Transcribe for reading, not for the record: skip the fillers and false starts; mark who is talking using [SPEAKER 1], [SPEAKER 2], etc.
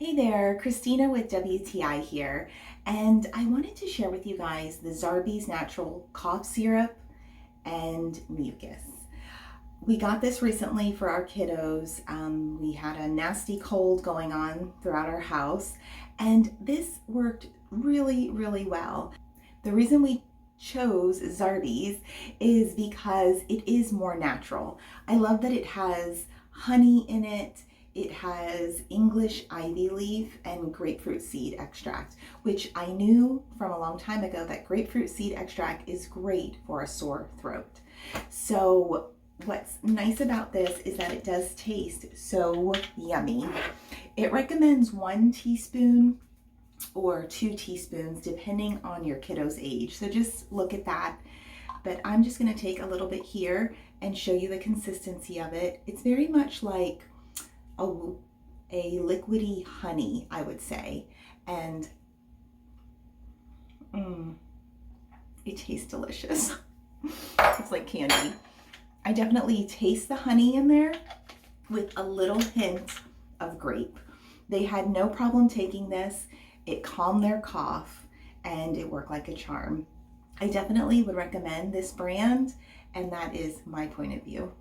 [SPEAKER 1] Hey there, Christina with WTI here, and I wanted to share with you guys the Zarbee's Natural Cough Syrup and Mucus. We got this recently for our kiddos. We had a nasty cold going on throughout our house, and this worked really well. The reason we chose Zarbee's is because it is more natural. I love that it has honey in it. It has English ivy leaf and grapefruit seed extract, which I knew from a long time ago that grapefruit seed extract is great for a sore throat. So what's nice about this is that it does taste so yummy. It recommends 1 teaspoon or 2 teaspoons depending on your kiddo's age. So just look at that. But I'm just gonna take a little bit here and show you the consistency of it. It's very much like a liquidy honey, I would say, and it tastes delicious. It's like candy. I definitely taste the honey in there with a little hint of grape. They had no problem taking this. It calmed their cough and it worked like a charm. I definitely would recommend this brand, and that is my point of view.